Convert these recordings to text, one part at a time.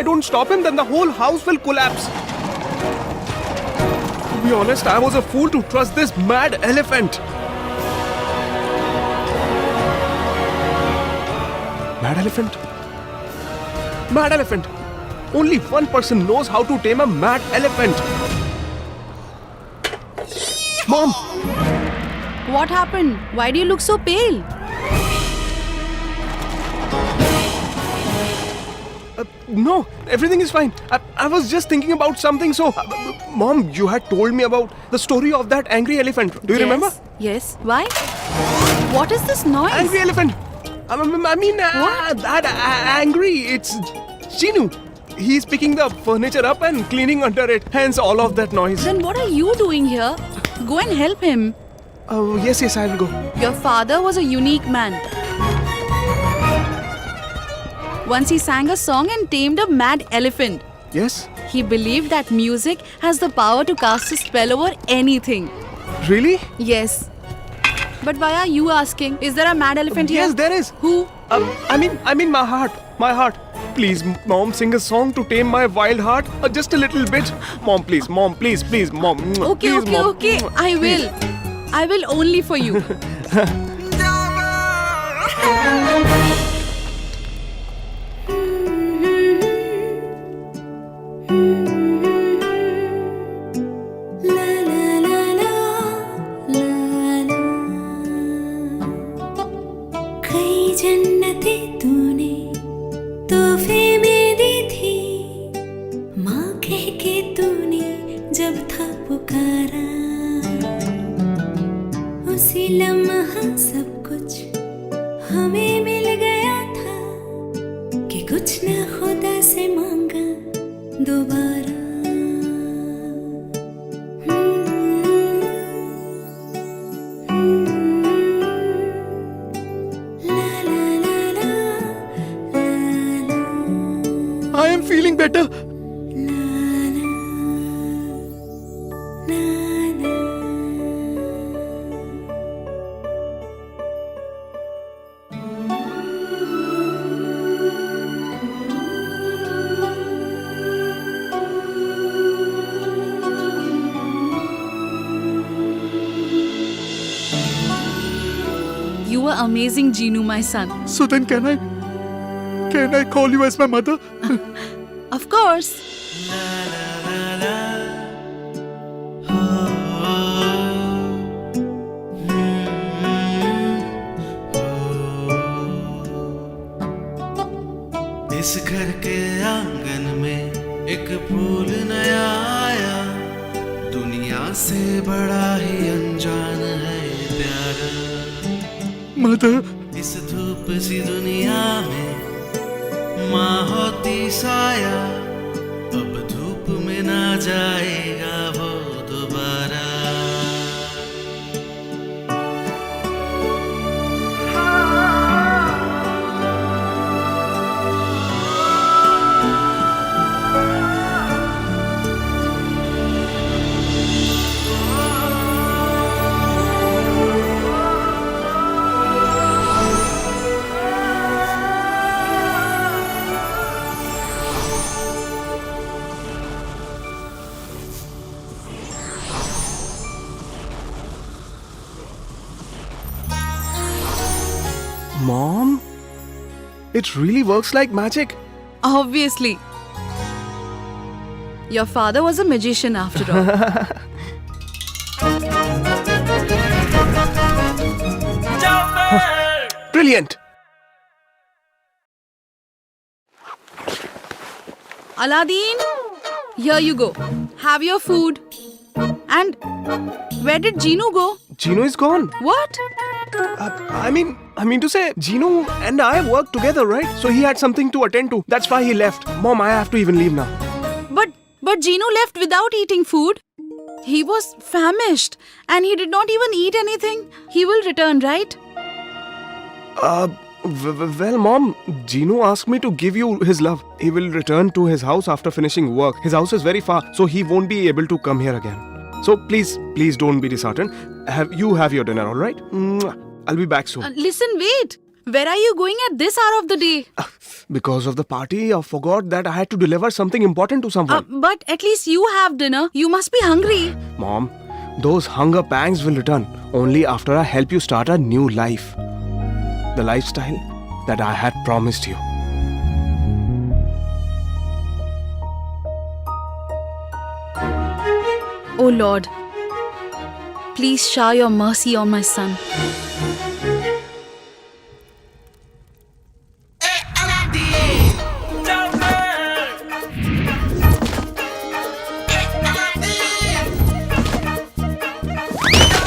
don't stop him, then the whole house will collapse. To be honest, I was a fool to trust this mad elephant. Mad elephant? Mad elephant. Only one person knows how to tame a mad elephant. Mom! What happened? Why do you look so pale? No, everything is fine. I was just thinking about something. So, Mom, you had told me about the story of that angry elephant. Do you remember? Yes. Why? What is this noise? Angry elephant. That angry. It's Chinu. He's picking the furniture up and cleaning under it. Hence all of that noise. Then what are you doing here? Go and help him. Oh, yes, I will go. Your father was a unique man. Once he sang a song and tamed a mad elephant. Yes? He believed that music has the power to cast a spell over anything. Really? Yes. But why are you asking? Is there a mad elephant here? Yes, there is. Who? I mean my heart. My heart. Please, Mom, sing a song to tame my wild heart. Just a little bit. Mom, please, Mom. Please, Mom. Okay, please, Mom. okay. I will. I will only for you. जन्नतें तूने तोहफे में दी थी, माँ कह के तूने जब था पुकारा, उसी लम्हा सब कुछ हमें मिल गया था कि कुछ न खुदा से मांगा दोबारा। I am feeling better. You were amazing, Jinu, my son. So then can I call you as my mother? Of course. इस घर के आंगन में एक फूल नया आया, दुनिया से बड़ा ही अनजान है प्यारा। Mother. इस धूप सी दुनिया में माँ होती साया, अब धूप में ना जाएगा वो दोबारा। Mom, it really works like magic. Obviously. Your father was a magician after all. Brilliant. Aladdin, here you go. Have your food. And where did Jinu go? Jinu is gone. What? I mean to say, Jinu and I work together, right? So he had something to attend to. That's why he left. Mom, I have to even leave now. But Jinu left without eating food. He was famished and he did not even eat anything. He will return, right? Well, Mom, Jinu asked me to give you his love. He will return to his house after finishing work. His house is very far, so he won't be able to come here again. So please don't be disheartened. You have your dinner, all right? I'll be back soon. Listen, wait. Where are you going at this hour of the day? Because of the party, I forgot that I had to deliver something important to someone. But at least you have dinner. You must be hungry. Mom, those hunger pangs will return only after I help you start a new life. The lifestyle that I had promised you. Oh Lord, please shower your mercy on my son.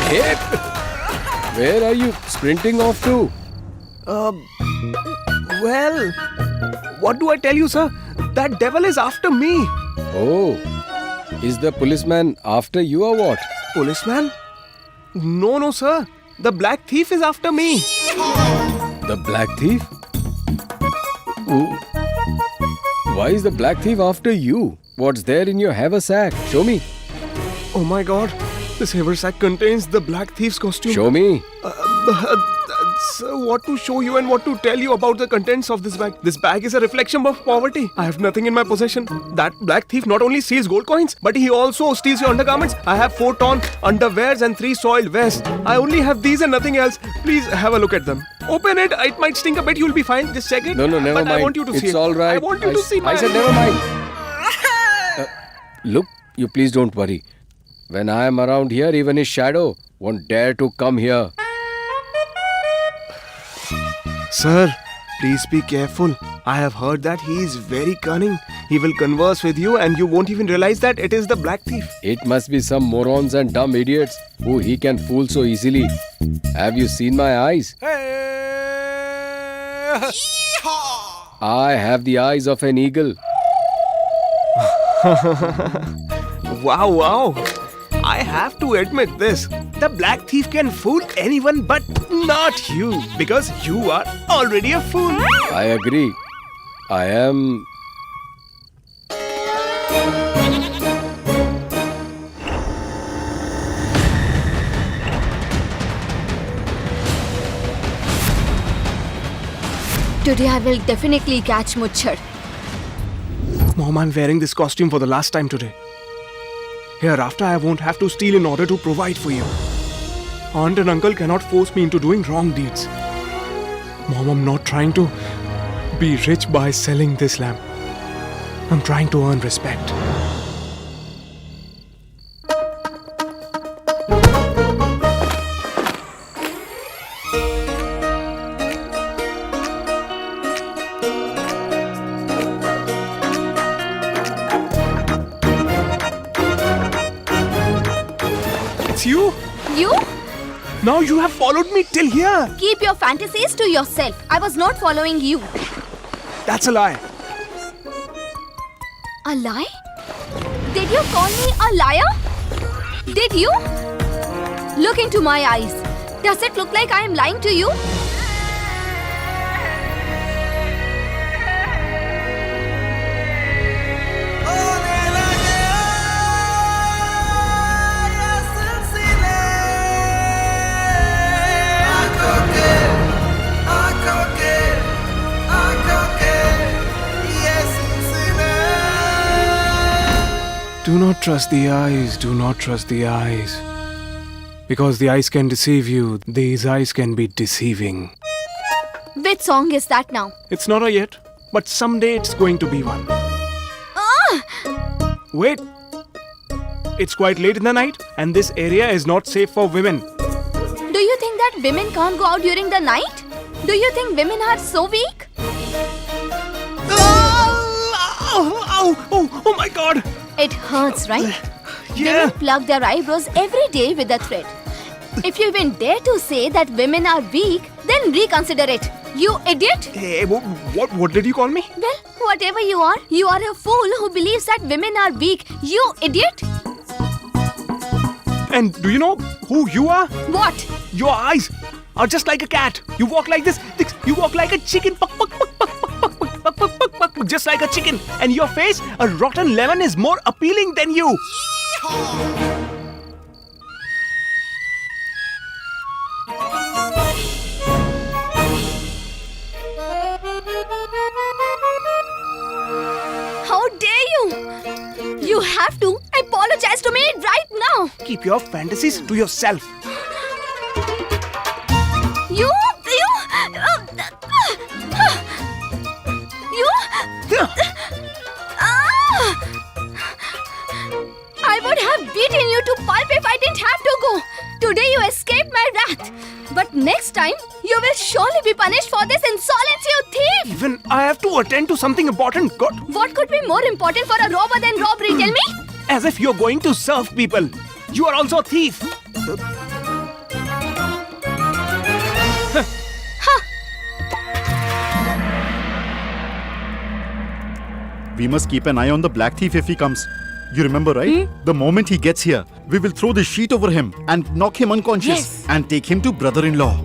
Hey, where are you sprinting off to? Well, what do I tell you, sir? That devil is after me. Oh, is the policeman after you or what? Policeman? No, sir. The black thief is after me. The black thief? Ooh. Why is the black thief after you? What's there in your haversack? Show me. Oh my god. This haversack contains the black thief's costume. Show me. Sir, what to show you and what to tell you about the contents of this bag? This bag is a reflection of poverty. I have nothing in my possession. That black thief not only steals gold coins, but he also steals your undergarments. I have 4 torn underwears and 3 soiled vests. I only have these and nothing else. Please have a look at them. Open it. It might stink a bit. You'll be fine. Just check it. No, never but mind. I want you to see it's it. all right. I want you to see my... I said never mind. Look, you please don't worry. When I am around here, even his shadow won't dare to come here. Sir, please be careful. I have heard that he is very cunning. He will converse with you and you won't even realize that it is the black thief. It must be some morons and dumb idiots who he can fool so easily. Have you seen my eyes? I have the eyes of an eagle. Wow. I have to admit this. The black thief can fool anyone but not you. Because you are already a fool. I agree. I am... Today I will definitely catch Muchchad. Mom, I'm wearing this costume for the last time today. Hereafter, I won't have to steal in order to provide for you. Aunt and uncle cannot force me into doing wrong deeds. Mom, I'm not trying to be rich by selling this lamp. I'm trying to earn respect. It's you? You? Now you have followed me till here. Keep your fantasies to yourself. I was not following you. That's a lie. A lie? Did you call me a liar? Did you? Look into my eyes. Does it look like I am lying to you? Do not trust the eyes, do not trust the eyes. Because the eyes can deceive you, these eyes can be deceiving. Which song is that now? It's not a yet, but someday it's going to be one. Wait. It's quite late in the night and this area is not safe for women. Do you think that women can't go out during the night? Do you think women are so weak? Oh my god! It hurts, right? Yeah. Women pluck their eyebrows every day with a thread. If you even dare to say that women are weak, then reconsider it. You idiot! Hey, what did you call me? Well, whatever you are a fool who believes that women are weak. You idiot! And do you know who you are? What? Your eyes are just like a cat. You walk like this. You walk like a chicken. Puck, puck, puck, puck, puck, puck, puck, puck, puck, puck, puck, just like a chicken. And your face, a rotten lemon, is more appealing than you. have to apologize to me right now. Keep your fantasies to yourself. You. I would have beaten you to pulp if I didn't have to go. Today you escaped my wrath. But next time, you will surely be punished for this insolence, you thief! Even I have to attend to something important. God, What could be more important for a robber than robbery, tell me? as if you're going to serve people. You are also a thief. We must keep an eye on the black thief if he comes. You remember, right? The moment he gets here, we will throw the sheet over him and knock him unconscious Yes. and take him to brother-in-law.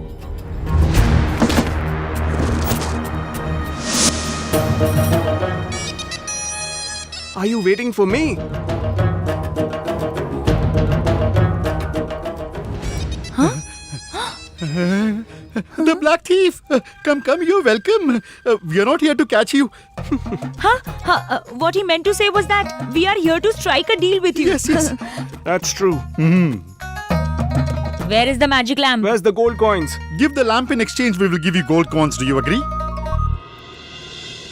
Are you waiting for me? The black thief! Come, you're welcome. We are not here to catch you. What he meant to say was that we are here to strike a deal with you. Yes. That's true. Where is the magic lamp? Where's the gold coins? Give the lamp in exchange, we will give you gold coins. Do you agree?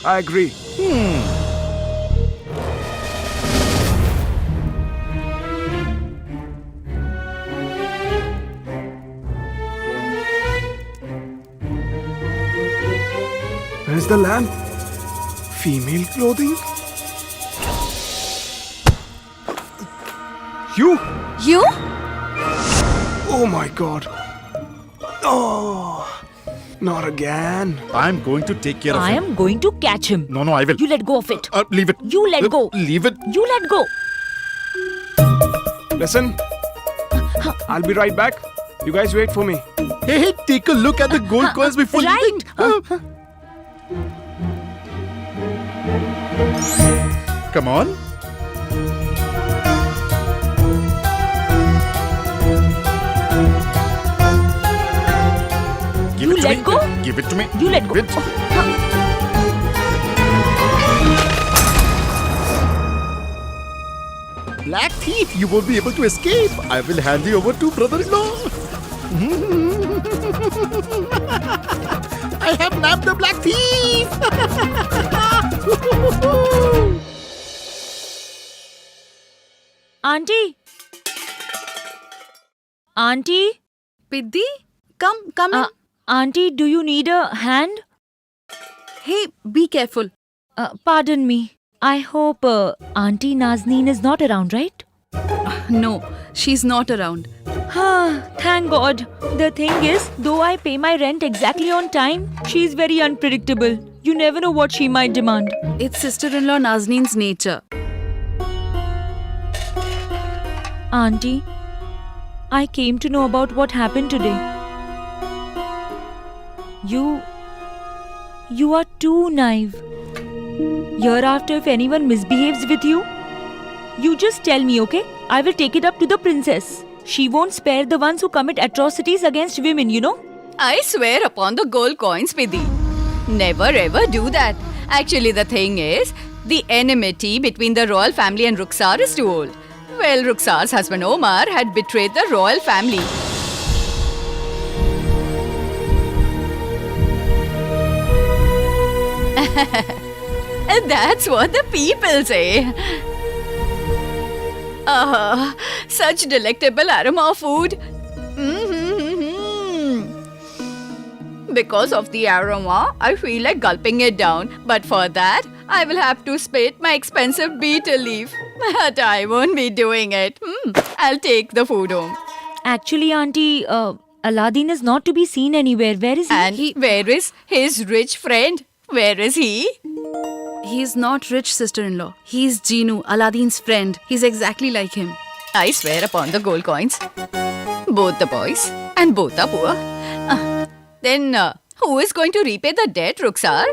I agree. Where's the lamp? Female clothing? You? You? Oh my god. Oh, not again. I'm going to take care of I him. am going to catch him. No, I will. You let go of it. Leave it. You let go. Leave it. You let go. Listen, I'll be right back. You guys wait for me. Hey, take a look at the gold coins before right. leaving. Come on. Give You it to let me. go? Give it to me. You let go. Give it. Black thief, you won't be able to escape. I will hand you over to brother-in-law. I have nabbed the black thief. Auntie. Auntie. Piddi, come in. Auntie, do you need a hand? Hey, be careful. Pardon me. I hope Auntie Nazneen is not around, right? No, she's not around. Thank God. The thing is, though I pay my rent exactly on time, she's very unpredictable. You never know what she might demand. It's sister-in-law Nazneen's nature. Auntie, I came to know about what happened today. You are too naive. Hereafter, if anyone misbehaves with you, you just tell me, okay? I will take it up to the princess. She won't spare the ones who commit atrocities against women, you know? I swear upon the gold coins, Piddi. Never ever do that. Actually, the thing is, the enmity between the royal family and Rukhsar is too old. Well, Rukhsar's husband Omar had betrayed the royal family. That's what the people say. Such delectable aroma of food. Because of the aroma, I feel like gulping it down. But for that, I will have to spit my expensive betel leaf. But I won't be doing it. I'll take the food home. Actually, Auntie, Aladdin is not to be seen anywhere. Where is he? And where is his rich friend? Where is he? He's not rich, sister-in-law. He's Jeenu, Aladdin's friend. He's exactly like him. I swear upon the gold coins. Both the boys and both are poor. Then who is going to repay the debt, Rukhsar?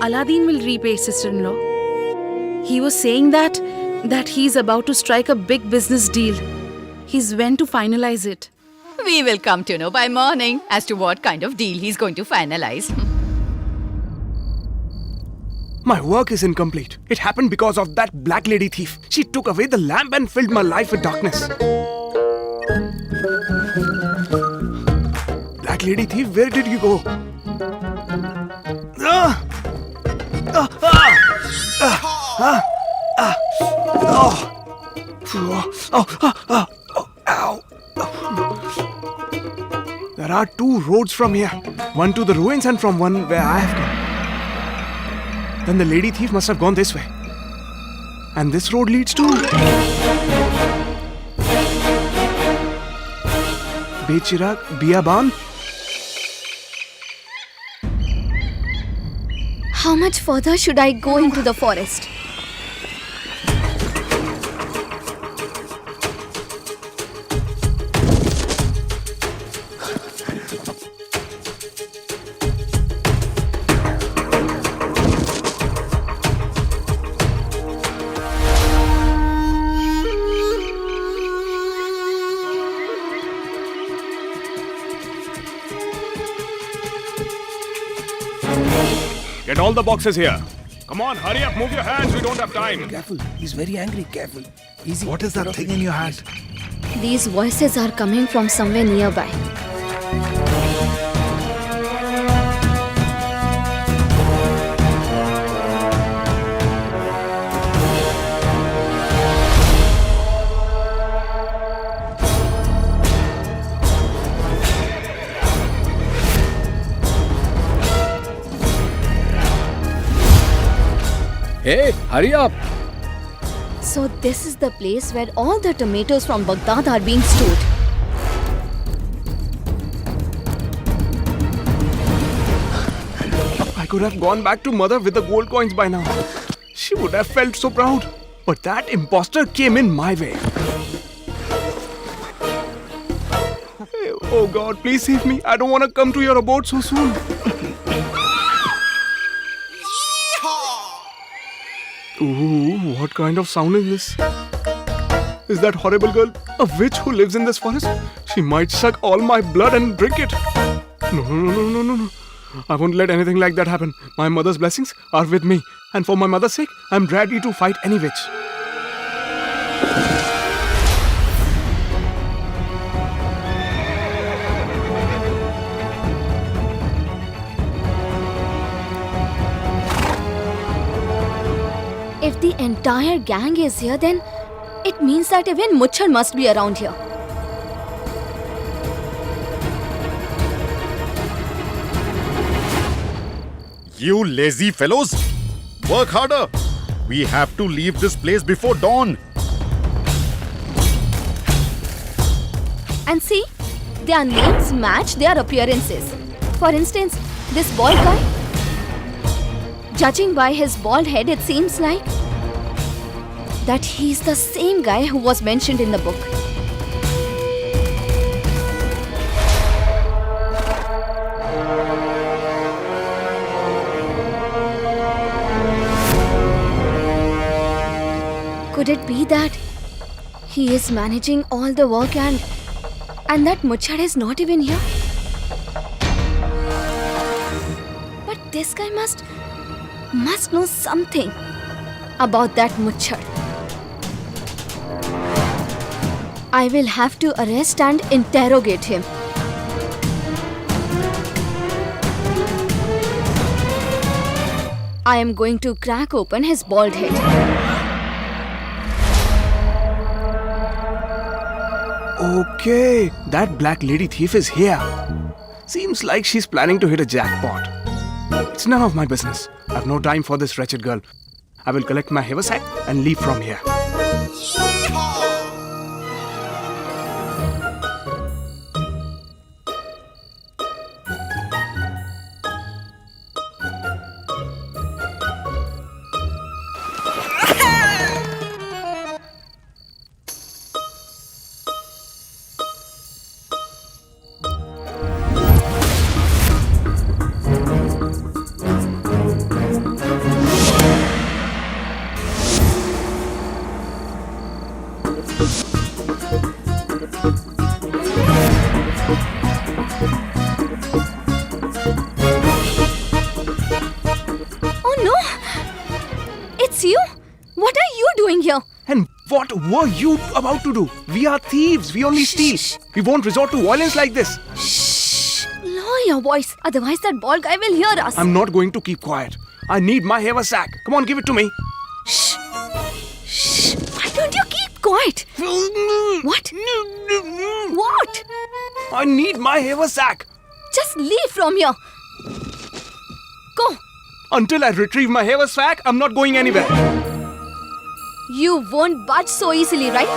Aladdin will repay, sister-in-law. He was saying that he's about to strike a big business deal. He's when to finalize it. We will come to know by morning as to what kind of deal he's going to finalize. My work is incomplete. It happened because of that black lady thief. She took away the lamp and filled my life with darkness. Black lady thief, where did you go? Ow. There are two roads from here. One to the ruins and from one where I have come. Then the lady thief must have gone this way. And this road leads to... Bechirag Biyaban? How much further should I go into the forest? Get all the boxes here. Come on, hurry up, move your hands, we don't have time. Careful. He's very angry. Careful. Easy. What is that thing in your hand? These voices are coming from somewhere nearby. Hey, hurry up. So this is the place where all the tomatoes from Baghdad are being stored. I could have gone back to mother with the gold coins by now. She would have felt so proud. But that imposter came in my way. Oh God, please save me. I don't want to come to your abode so soon. Ooh, what kind of sound is this? Is that horrible girl a witch who lives in this forest? She might suck all my blood and drink it. No. I won't let anything like that happen. My mother's blessings are with me. And for my mother's sake, I'm ready to fight any witch. If the entire gang is here, then it means that even Muchar must be around here. You lazy fellows! Work harder! We have to leave this place before dawn. And see, their names match their appearances. For instance, this bald guy. Judging by his bald head, it seems like that he's the same guy who was mentioned in the book. Could it be that he is managing all the work and that Muchar is not even here? But this guy must know something about that Muchar. I will have to arrest and interrogate him. I am going to crack open his bald head. Okay, that black lady thief is here. Seems like she's planning to hit a jackpot. It's none of my business. I have no time for this wretched girl. I will collect my haversack and leave from here. were you about to do? We are thieves. We only steal. We won't resort to violence like this. Shh. Lower your voice. Otherwise that bald guy will hear us. I'm not going to keep quiet. I need my haversack. Come on, give it to me. Shh. Shh. Why don't you keep quiet? What? What? I need my haversack. Just leave from here. Go. Until I retrieve my haversack, I'm not going anywhere. You won't budge so easily, right?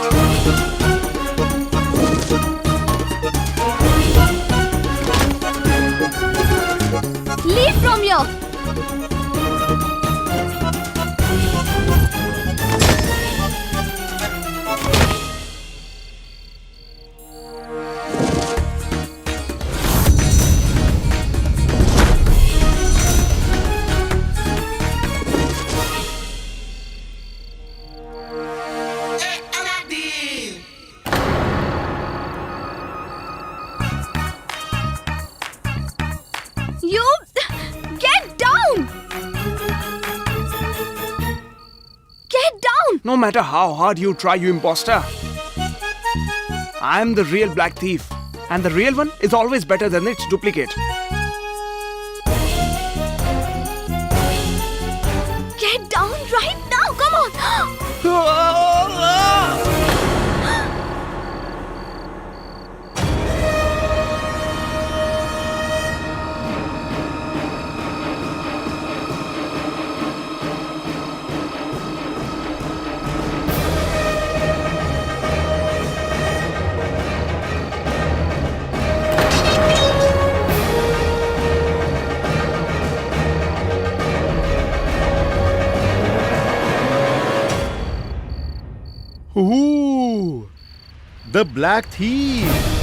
Leave from here. You get down. Get down. No matter how hard you try, you imposter. I'm the real black thief. And the real one is always better than its duplicate. Get down right now. Come on. Ooh. The Black Thief.